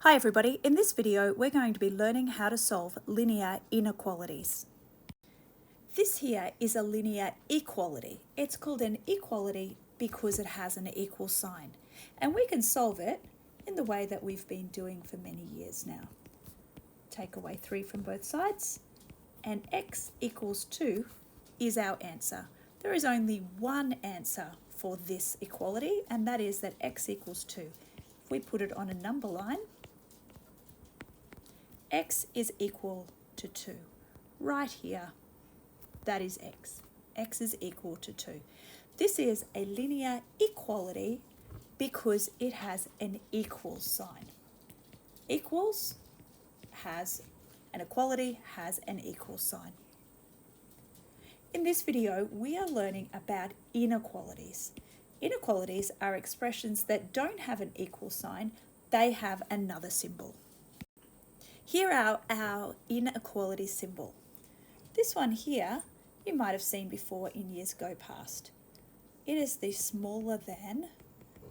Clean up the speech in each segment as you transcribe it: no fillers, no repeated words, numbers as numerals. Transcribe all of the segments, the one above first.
Hi everybody, in this video we're going to be learning how to solve linear inequalities. This here is a linear equality. It's called an equality because it has an equal sign, and we can solve it in the way that we've been doing for many years now. Take away 3 from both sides and x equals 2 is our answer. There is only one answer for this equality, and that is that x equals 2. If we put it on a number line, x is equal to 2. Right here, that is x. X is equal to 2. This is a linear equality because it has an equal sign. Equals has an equality, has an equal sign. In this video, we are learning about inequalities. Inequalities are expressions that don't have an equal sign, they have another symbol. Here are our inequality symbol. This one here, you might have seen before in years go past. It is the smaller than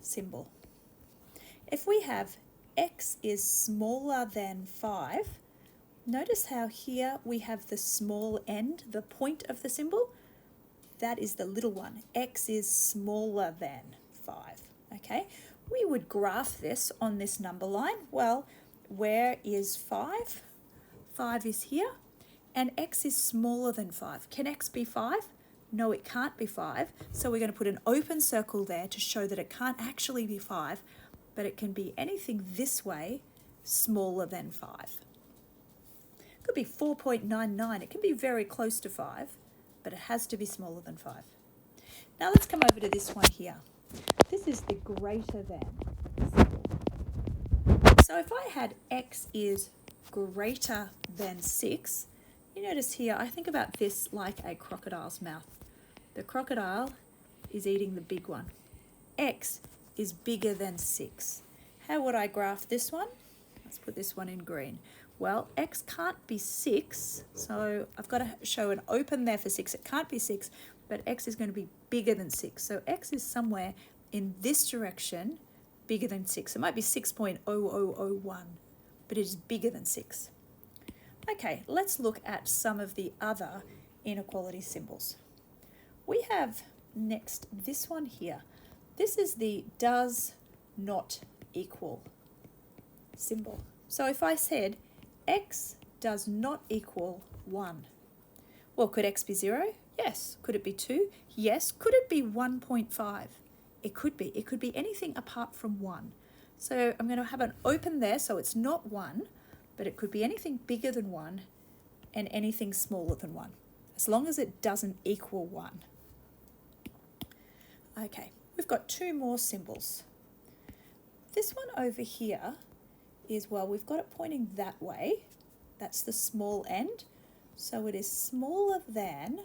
symbol. If we have x is smaller than 5, notice how here we have the small end, the point of the symbol. That is the little one. X is smaller than 5. Okay, we would graph this on this number line. Well, where is 5? 5 is here, and x is smaller than 5. Can x be 5? No, it can't be 5. So we're going to put an open circle there to show that it can't actually be 5, but it can be anything this way smaller than 5. It could be 4.99. It can be very close to 5, but it has to be smaller than 5. Now let's come over to this one here. This is the greater than symbol. So if I had x is greater than 6, you notice here I think about this like a crocodile's mouth. The crocodile is eating the big one. X is bigger than 6. How would I graph this one? Let's put this one in green. Well, x can't be 6, so I've got to show an open there for 6. It can't be 6, but x is going to be bigger than 6. So x is somewhere in this direction, bigger than 6. It might be 6.0001, but it is bigger than 6. Okay, let's look at some of the other inequality symbols. We have next this one here. This is the does not equal symbol. So if I said x does not equal 1, well, could x be 0? Yes. Could it be 2? Yes. Could it be 1.5? It could be. It could be anything apart from 1. So I'm going to have an open there, so it's not 1, but it could be anything bigger than 1 and anything smaller than 1, as long as it doesn't equal 1. Okay, we've got 2 more symbols. This one over here is, well, we've got it pointing that way. That's the small end. So it is smaller than,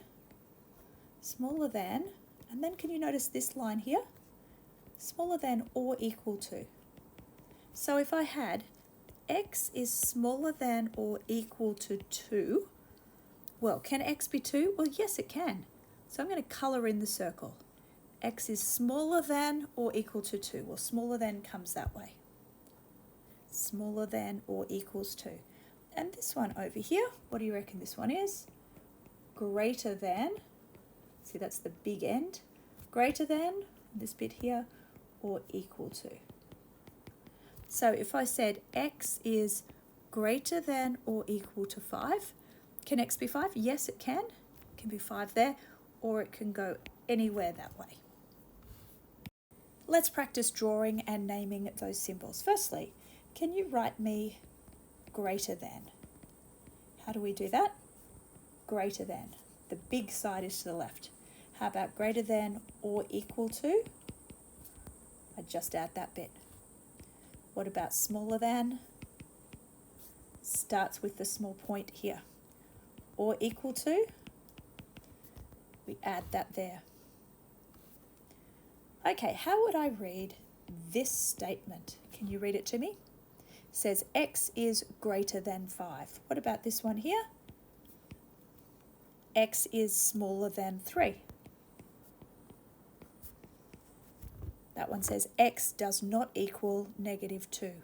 and then can you notice this line here? Smaller than or equal to. So if I had x is smaller than or equal to 2, well, can x be 2? Well, yes, it can. So I'm going to colour in the circle. X is smaller than or equal to 2. Well, smaller than comes that way. Smaller than or equals to. And this one over here, what do you reckon this one is? Greater than, see that's the big end, greater than, this bit here, or equal to. So if I said x is greater than or equal to 5, can x be 5? Yes, it can. It can be 5 there, or it can go anywhere that way. Let's practice drawing and naming those symbols. Firstly, can you write me greater than? How do we do that? Greater than. The big side is to the left. How about greater than or equal to? I just add that bit. What about smaller than? Starts with the small point here. Or equal to? We add that there. Okay, how would I read this statement? Can you read it to me? It says x is greater than 5. What about this one here? X is smaller than 3. That one says x does not equal -2.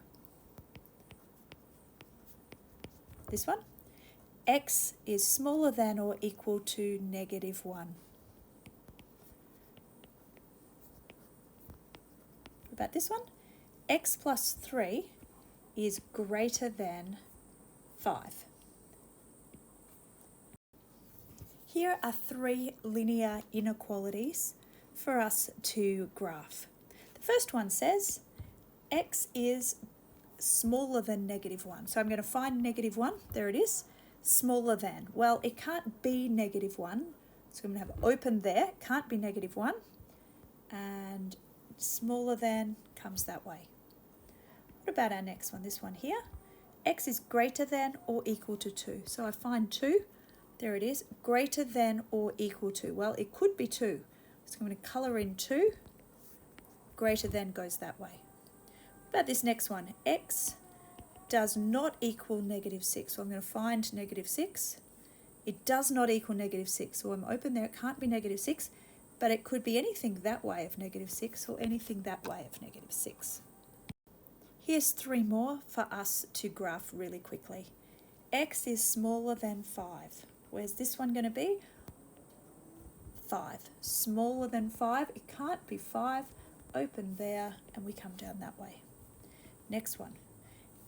This one. X is smaller than or equal to -1. What about this one? X plus 3 is greater than 5. Here are 3 linear inequalities for us to graph. The first one says X is smaller than -1. So I'm going to find -1. There it is. Smaller than. Well, it can't be -1. So I'm going to have it open there. It can't be -1. And smaller than comes that way. What about our next one? This one here. X is greater than or equal to 2. So I find 2. There it is. Greater than or equal to. Well, it could be 2. So I'm going to colour in 2. Greater than goes that way. What about this next one? X does not equal -6. So I'm going to find -6. It does not equal -6. So I'm open there. It can't be -6, but it could be anything that way of -6 or anything that way of -6. Here's 3 more for us to graph really quickly. X is smaller than 5. Where's this one going to be? 5. Smaller than 5. It can't be 5. Open there, and we come down that way. Next one.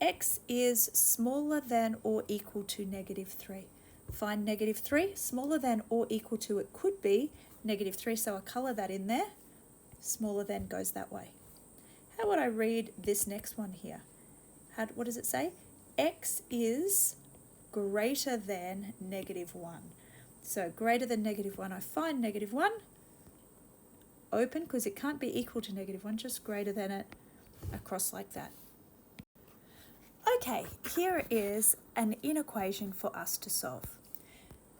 X is smaller than or equal to -3. Find -3. Smaller than or equal to, it could be -3, so I'll colour that in there. Smaller than goes that way. How would I read this next one here? What does it say? X is greater than -1. So greater than -1, I find -1. Open, because it can't be equal to -1, just greater than it, across like that. Okay, here is an inequation for us to solve.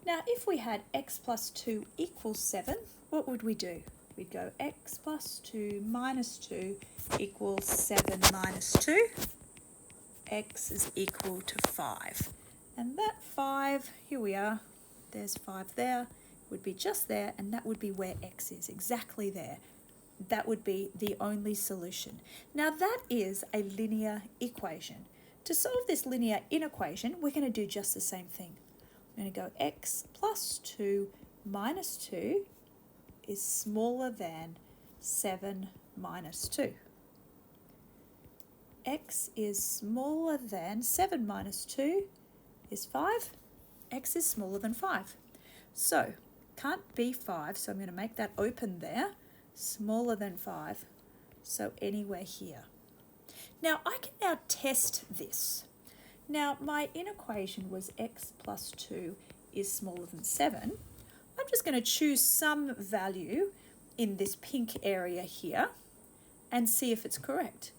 Now, if we had x plus 2 equals 7, what would we do? We'd go x plus 2 minus 2 equals 7 minus 2. X is equal to 5. And that 5, here we are, there's 5 there, would be just there, and that would be where x is, exactly there. That would be the only solution. Now, that is a linear equation. To solve this linear inequation, we're going to do just the same thing. I'm going to go x plus 2 minus 2 is smaller than 7 minus 2. X is smaller than 7 minus 2 is 5. X is smaller than 5. So, can't be 5, so I'm going to make that open there. Smaller than 5, so anywhere here. Now, I can now test this. Now, my inequation was x plus 2 is smaller than 7. I'm just going to choose some value in this pink area here and see if it's correct.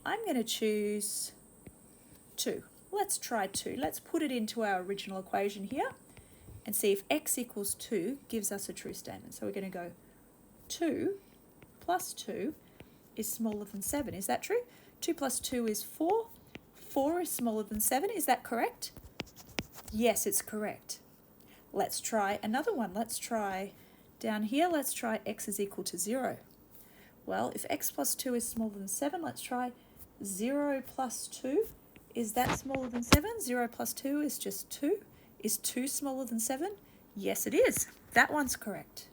I'm going to choose 2. Let's try 2. Let's put it into our original equation here and see if x equals 2 gives us a true statement. So we're going to go 2 plus 2 is smaller than 7. Is that true? 2 plus 2 is 4. 4 is smaller than 7. Is that correct? Yes, it's correct. Let's try another one. Let's try down here. Let's try x is equal to 0. Well, if x plus 2 is smaller than 7, let's try 0 plus 2. Is that smaller than 7? 0 plus 2 is just 2. Is 2 smaller than 7? Yes, it is. That one's correct.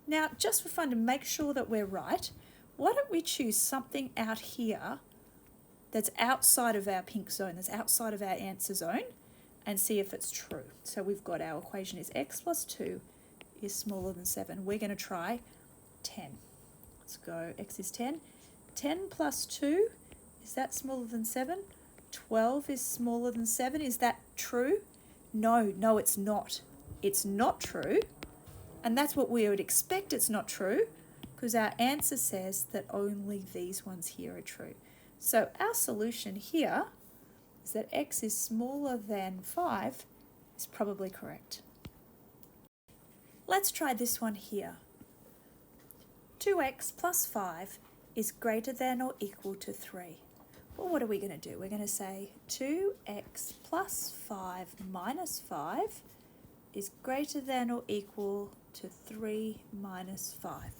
Now, just for fun, to make sure that we're right, why don't we choose something out here that's outside of our pink zone, that's outside of our answer zone, and see if it's true. So we've got our equation is x plus 2 is smaller than 7. We're going to try 10. Let's go, x is 10. 10 plus 2, is that smaller than 7? 12 is smaller than 7. Is that true? No, it's not. It's not true. And that's what we would expect it's not true, because our answer says that only these ones here are true. So our solution here is that x is smaller than 5 is probably correct. Let's try this one here. 2x plus 5 is greater than or equal to 3. Well, what are we going to do? We're going to say 2x plus 5 minus 5 is greater than or equal to 3 minus 5.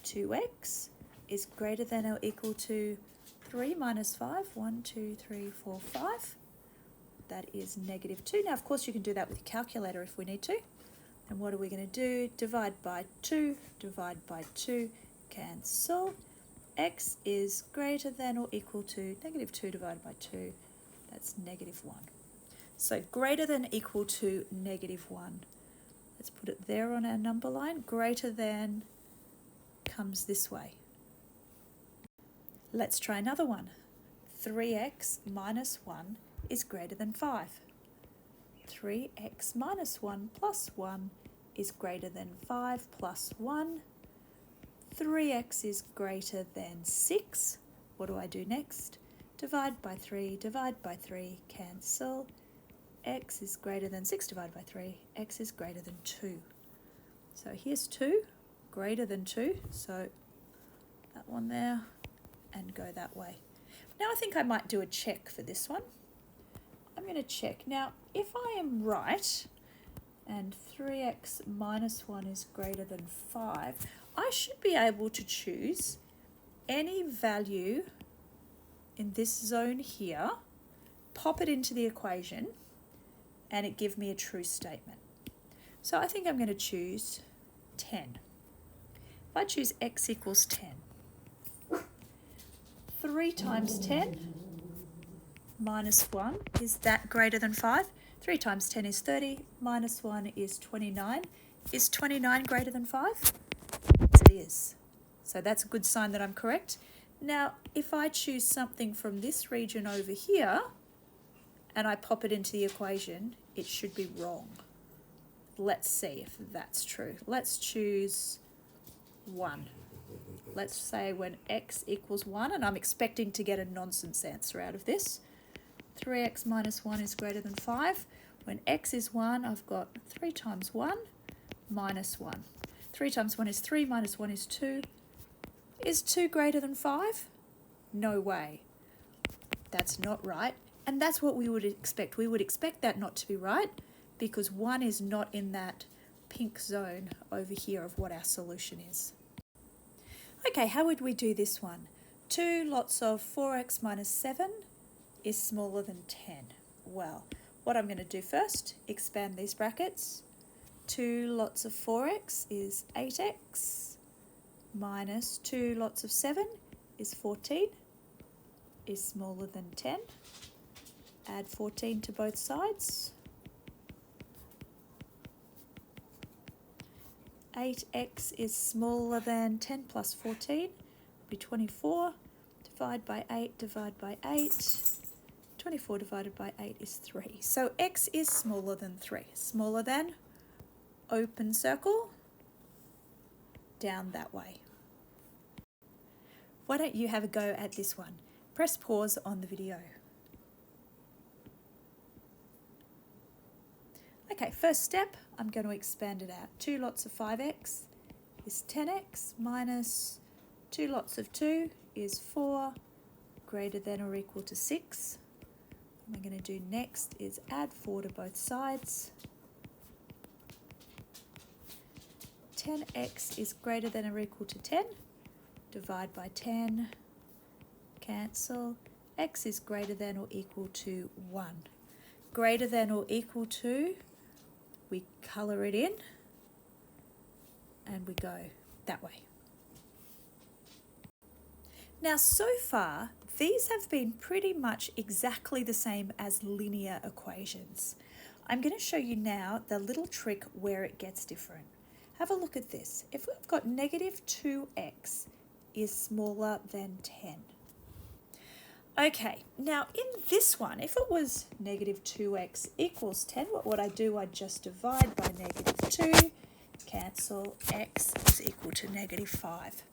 2x is greater than or equal to 3 minus 5. 1, 2, 3, 4, 5. that is negative 2. Now, of course, you can do that with your calculator if we need to. And what are we going to do? Divide by 2, divide by 2, cancel. X is greater than or equal to negative 2 divided by 2. That's negative 1. So greater than equal to negative 1. Let's put it there on our number line. Greater than comes this way. Let's try another one. 3x minus 1 is greater than 5. 3x minus 1 plus 1 is greater than 5 plus 1. 3x is greater than 6. What do I do next? Divide by 3, cancel. X is greater than 6 divided by 3. X is greater than 2. So here's 2, greater than 2. So that one there and go that way. Now I think I might do a check for this one. I'm going to check. Now if I am right and 3x minus 1 is greater than 5, I should be able to choose any value in this zone here, pop it into the equation, and it give me a true statement. So I think I'm going to choose 10. If I choose x equals 10, 3 times 10 minus 1, is that greater than 5? 3 times 10 is 30, minus 1 is 29. Is 29 greater than 5? Yes, it is. So that's a good sign that I'm correct. Now, if I choose something from this region over here, and I pop it into the equation, it should be wrong. Let's see if that's true. Let's choose 1. Let's say when x equals 1, and I'm expecting to get a nonsense answer out of this. 3x minus 1 is greater than 5. When x is 1, I've got 3 times 1 minus 1. 3 times 1 is 3, minus 1 is 2. Is 2 greater than 5? No way. That's not right. And that's what we would expect. We would expect that not to be right because 1 is not in that pink zone over here of what our solution is. Okay, how would we do this one? 2 lots of 4x minus 7 is smaller than 10. Well, what I'm going to do first, expand these brackets. 2 lots of 4x is 8x minus 2 lots of 7 is 14, is smaller than 10. Add 14 to both sides. 8x is smaller than 10 plus 14, would be 24. Divide by 8, divide by 8. 24 divided by 8 is 3. So x is smaller than 3. Smaller than, open circle, down that way. Why don't you have a go at this one? Press pause on the video. Okay, first step, I'm going to expand it out. 2 lots of 5x is 10x minus 2 lots of 2 is 4, greater than or equal to 6. What I'm going to do next is add 4 to both sides. 10x is greater than or equal to 10. Divide by 10. Cancel. X is greater than or equal to 1. Greater than or equal to, we colour it in and we go that way. Now so far these have been pretty much exactly the same as linear equations. I'm going to show you now the little trick where it gets different. Have a look at this. If we've got negative 2x is smaller than 10. Okay, now in this one, if it was negative 2x equals 10, what would I do? I'd just divide by negative 2, cancel, x is equal to negative 5.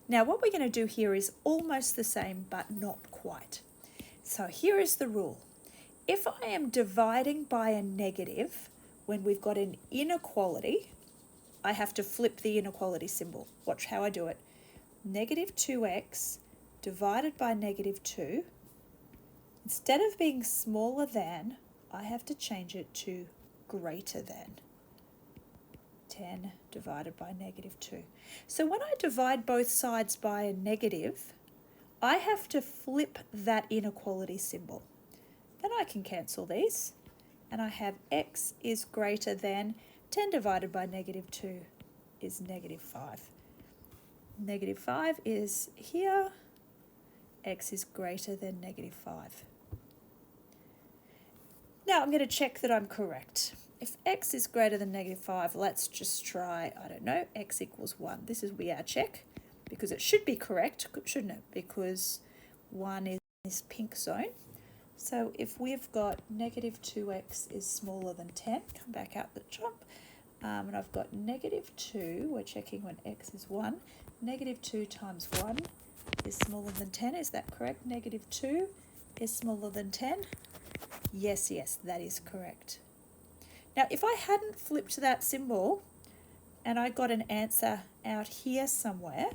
Now what we're going to do here is almost the same, but not quite. So here is the rule. If I am dividing by a negative, when we've got an inequality, I have to flip the inequality symbol. Watch how I do it. Negative 2x divided by negative 2, instead of being smaller than, I have to change it to greater than. 10 divided by negative 2. So when I divide both sides by a negative, I have to flip that inequality symbol then I can cancel these. And I have x is greater than 10 divided by negative 2 is negative 5. Negative 5 is here. X is greater than negative 5. Now I'm going to check that I'm correct. If x is greater than negative 5, let's just try, I don't know, x equals 1. This will be our check because it should be correct, shouldn't it? Because 1 is in this pink zone. So if we've got negative 2x is smaller than 10, come back out the top, and I've got negative 2, we're checking when x is 1, negative 2 times 1 is smaller than 10, is that correct? Negative 2 is smaller than 10? Yes, that is correct. Now if I hadn't flipped that symbol and I got an answer out here somewhere,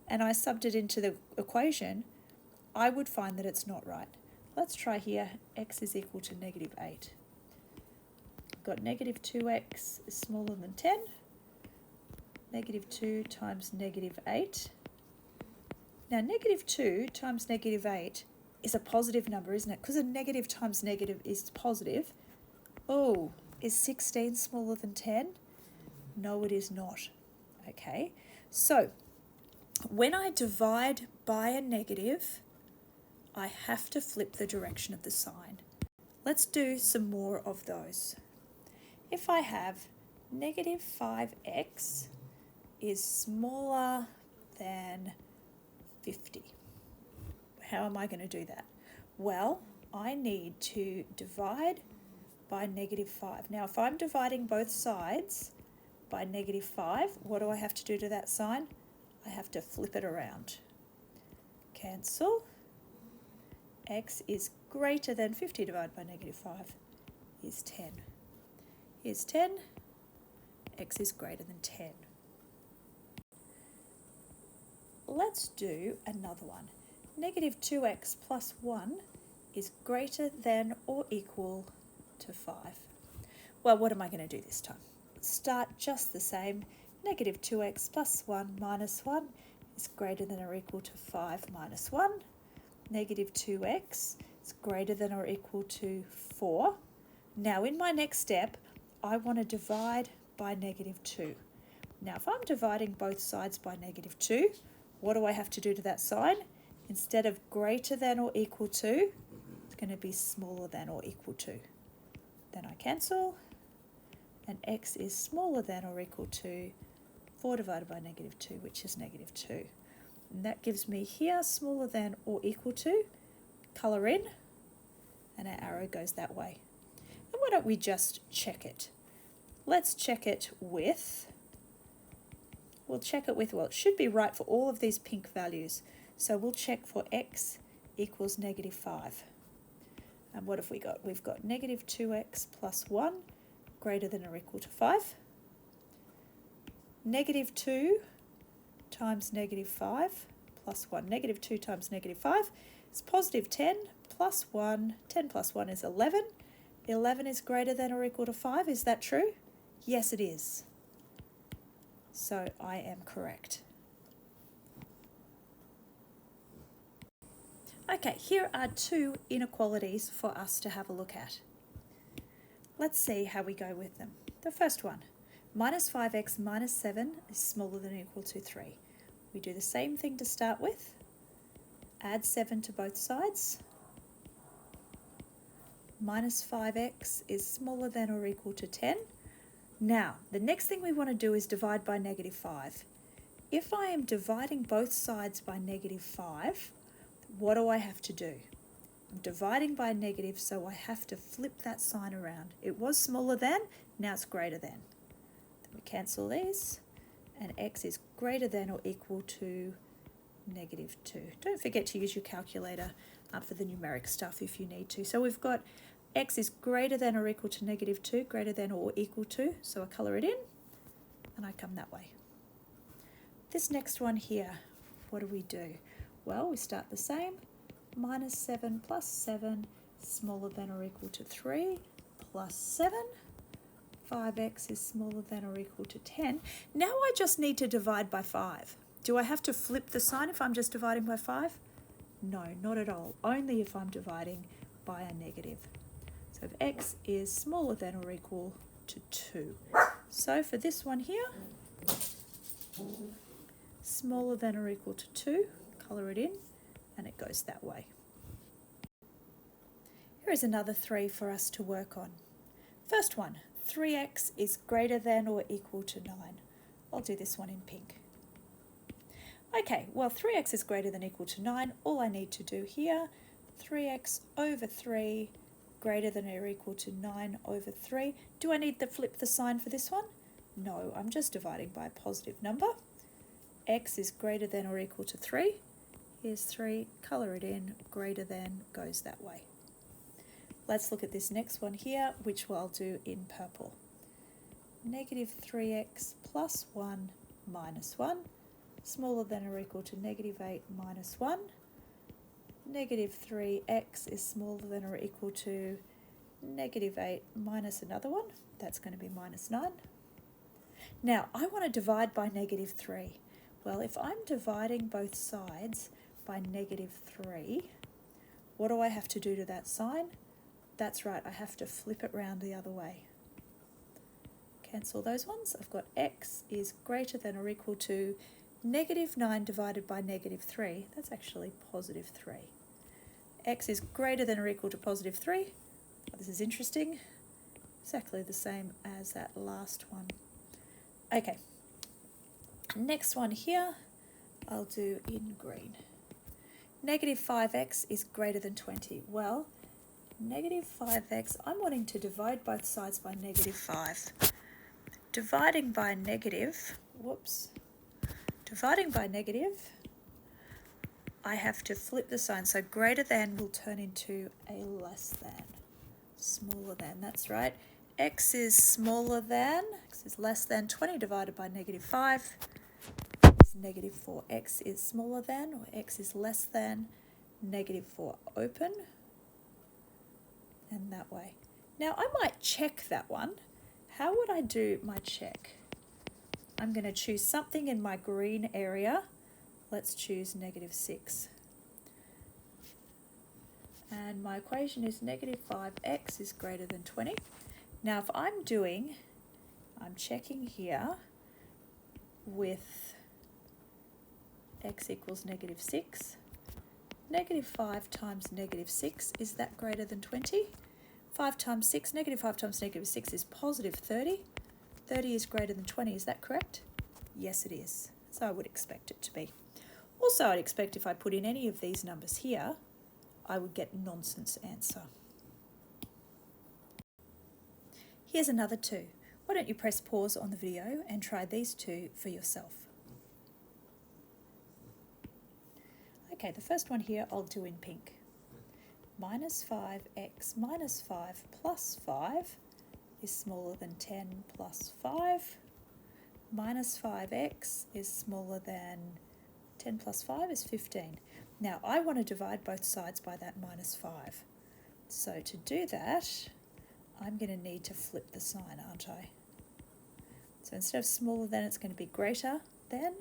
and I subbed it into the equation, I would find that it's not right. Let's try here, x is equal to negative 8. I've got negative 2x is smaller than 10. Negative 2 times negative 8. Now negative 2 times negative 8 is a positive number, isn't it? Because a negative times negative is positive. Oh, is 16 smaller than 10? No, it is not. Okay, so when I divide by a negative, I have to flip the direction of the sign. Let's do some more of those. If I have negative 5x is smaller than 50, how am I going to do that? Well, I need to divide by negative 5. Now, if I'm dividing both sides by negative 5, what do I have to do to that sign? I have to flip it around. Cancel. X is greater than 50 divided by negative 5 is 10. Here's 10. X is greater than 10. Let's do another one. Negative 2x plus 1 is greater than or equal to 5. Well, what am I going to do this time? Start just the same. Negative 2x plus 1 minus 1 is greater than or equal to 5 minus 1. Negative 2x is greater than or equal to 4. Now in my next step, I want to divide by negative 2. Now if I'm dividing both sides by negative 2, what do I have to do to that sign? Instead of greater than or equal to, it's going to be smaller than or equal to. Then I cancel, and x is smaller than or equal to 4 divided by negative 2, which is negative 2. And that gives me here smaller than or equal to, colour in, and our arrow goes that way. And why don't we just check it? Let's check it with, well, it should be right for all of these pink values. So we'll check for x equals negative 5. And what have we got? We've got negative 2x plus 1 greater than or equal to 5. Negative 2 times negative 5 plus 1. Negative 2 times negative 5 is positive 10 plus 1. 10 plus 1 is 11. 11 is greater than or equal to 5. Is that true? Yes, it is. So I am correct. Okay, here are two inequalities for us to have a look at. Let's see how we go with them. The first one, minus 5x minus 7 is smaller than or equal to 3. We do the same thing to start with. Add 7 to both sides. Minus 5x is smaller than or equal to 10. Now, the next thing we want to do is divide by negative 5. If I am dividing both sides by negative 5, what do I have to do? I'm dividing by a negative, so I have to flip that sign around. It was smaller than, now it's greater than. Then we cancel these, and x is greater than or equal to negative 2. Don't forget to use your calculator for the numeric stuff if you need to. So we've got x is greater than or equal to negative 2, greater than or equal to, so I colour it in, and I come that way. This next one here, what do we do? Well, we start the same. Minus 7 plus 7 smaller than or equal to 3 plus 7. 5x is smaller than or equal to 10. Now I just need to divide by 5. Do I have to flip the sign if I'm just dividing by 5? No, not at all. Only if I'm dividing by a negative. So if x is smaller than or equal to 2. So for this one here, smaller than or equal to 2, colour it in, and it goes that way. Here is another 3 for us to work on. First one, 3x is greater than or equal to 9. I'll do this one in pink. Okay, well 3x is greater than or equal to 9. All I need to do here, 3x over 3 greater than or equal to 9 over 3. Do I need to flip the sign for this one? No, I'm just dividing by a positive number. X is greater than or equal to 3. Here's 3, colour it in, greater than goes that way. Let's look at this next one here, which I'll do in purple. Negative 3x plus 1 minus 1, smaller than or equal to negative 8 minus 1. Negative 3x is smaller than or equal to negative 8 minus another one. That's going to be minus 9. Now, I want to divide by negative 3. Well, if I'm dividing both sides by negative 3, what do I have to do to that sign? That's right, I have to flip it round the other way. Cancel those ones. I've got x is greater than or equal to negative 9 divided by negative 3. That's actually positive 3. X is greater than or equal to positive 3. This is interesting. Exactly the same as that last one. Okay. Next one here, I'll do in green. Negative 5x is greater than 20. Well, negative 5x, I'm wanting to divide both sides by negative 5. Dividing by negative, I have to flip the sign. So greater than will turn into a less than. Smaller than, that's right. X is smaller than, x is less than 20 divided by negative 5 is negative 4. X is smaller than, or x is less than, negative 4. Open, and that way. Now I might check that one. How would I do my check? I'm going to choose something in my green area. Let's choose negative 6. And my equation is negative 5x is greater than 20. Now if I'm checking here with x equals negative 6. Negative 5 times negative 6, is that greater than 20? 5 times 6, negative 5 times negative 6 is positive 30. 30 is greater than 20, is that correct? Yes, it is. So I would expect it to be. Also, I'd expect if I put in any of these numbers here, I would get nonsense answer. Here's another 2. Why don't you press pause on the video and try these 2 for yourself. Okay, the first one here I'll do in pink. Minus 5x minus 5 plus 5 is smaller than 10 plus 5. Minus 5x is smaller than 10 plus 5 is 15. Now I want to divide both sides by that minus 5. So to do that, I'm going to need to flip the sign, aren't I? So instead of smaller than, it's going to be greater than.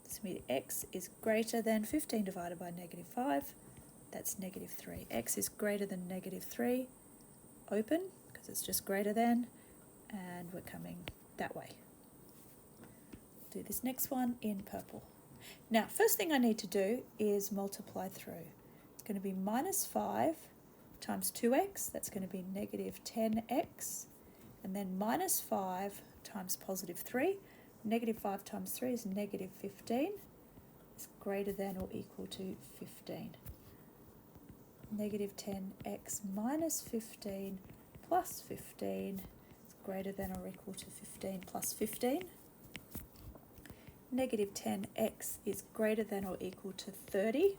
This means x is greater than 15 divided by negative 5. That's negative 3. X is greater than negative 3. Open, because it's just greater than. And we're coming that way. Do this next one in purple. Now, first thing I need to do is multiply through. It's going to be minus 5 times 2x. That's going to be negative 10x. And then minus 5 times positive 3. Negative 5 times 3 is negative 15. It's greater than or equal to 15. Negative 10x minus 15 plus 15 is greater than or equal to 15 plus 15. Negative 10x is greater than or equal to 30.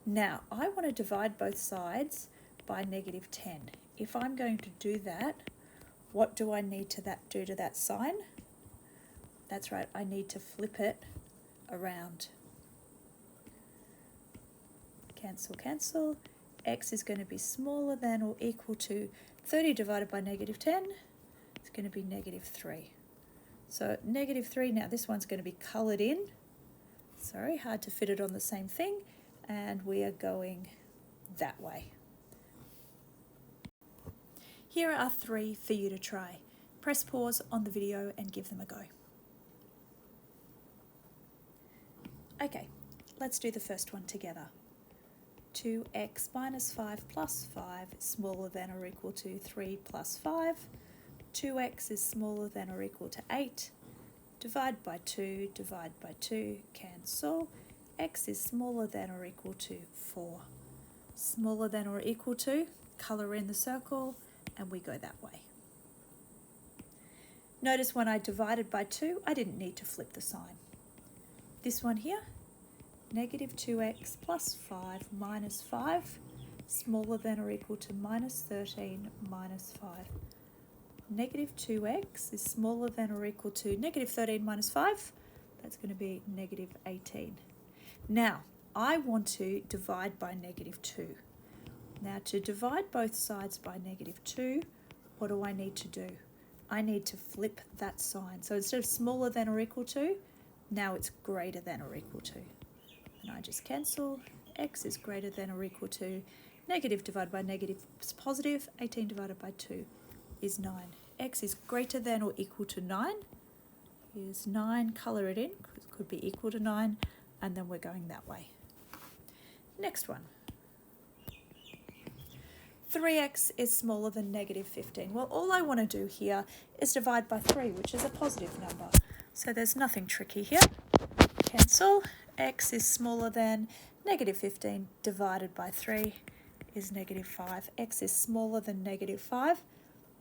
Now, I want to divide both sides by negative 10. If I'm going to do that, what do I need to do to that sign? That's right, I need to flip it around. Cancel, cancel. X is going to be smaller than or equal to 30 divided by negative 10. It's going to be negative 3. So negative 3, now this one's going to be coloured in. Sorry, hard to fit it on the same thing. and we are going that way. Here are 3 for you to try. Press pause on the video and give them a go. Okay, let's do the first one together. 2x minus 5 plus 5 is smaller than or equal to 3 plus 5. 2x is smaller than or equal to 8. Divide by 2, divide by 2, cancel. X is smaller than or equal to 4. Smaller than or equal to, colour in the circle, and we go that way. Notice when I divided by 2, I didn't need to flip the sign. This one here, negative 2x plus 5 minus 5, smaller than or equal to minus 13 minus 5. Negative 2x is smaller than or equal to negative 13 minus 5. That's going to be negative 18. Now, I want to divide by negative 2. Now, to divide both sides by negative 2, what do I need to do? I need to flip that sign. So instead of smaller than or equal to, now it's greater than or equal to. And I just cancel. X is greater than or equal to negative divided by negative is positive. 18 divided by 2 is 9. X is greater than or equal to 9. Here's 9, colour it in, because it could be equal to 9, and then we're going that way. Next one. 3x is smaller than negative 15. Well, all I want to do here is divide by 3, which is a positive number. So there's nothing tricky here. Cancel. X is smaller than negative 15 divided by 3 is negative 5. X is smaller than negative 5,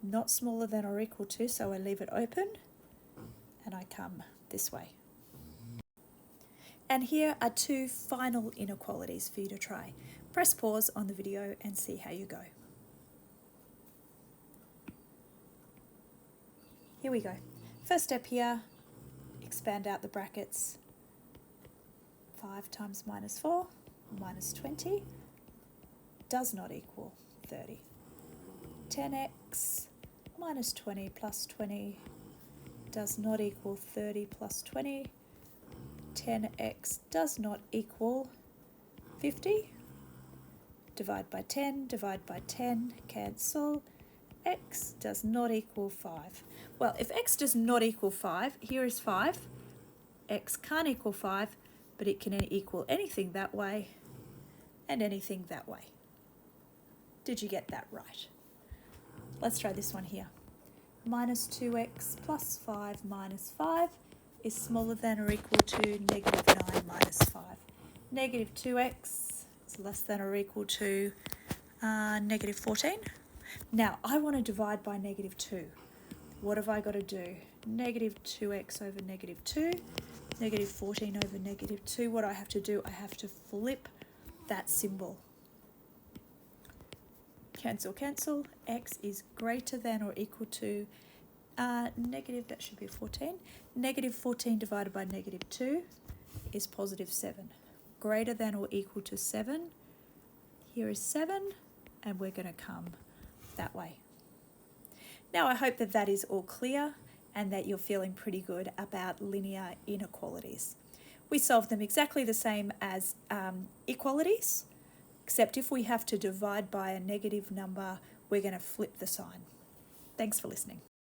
not smaller than or equal to, so I leave it open and I come this way. And here are 2 final inequalities for you to try. Press pause on the video and see how you go. Here we go. First step here, expand out the brackets. 5 times minus 4 minus 20 does not equal 30. 10x minus 20 plus 20 does not equal 30 plus 20. 10x does not equal 50. Divide by 10, divide by 10, cancel. X does not equal 5. Well, if x does not equal 5, here is 5. X can't equal 5, but it can equal anything that way and anything that way. Did you get that right? Let's try this one here. Minus 2x plus 5 minus 5 is smaller than or equal to negative 9 minus 5. Negative 2x is less than or equal to negative 14. Now, I want to divide by negative 2. What have I got to do? Negative 2x over negative 2, negative 14 over negative 2. What I have to do, I have to flip that symbol. Cancel, cancel. X is greater than or equal to negative, that should be 14. Negative 14 divided by negative 2 is positive 7. Greater than or equal to 7. Here is 7, and we're going to come that way. Now, I hope that that is all clear and that you're feeling pretty good about linear inequalities. We solve them exactly the same as equalities, except if we have to divide by a negative number, we're going to flip the sign. Thanks for listening.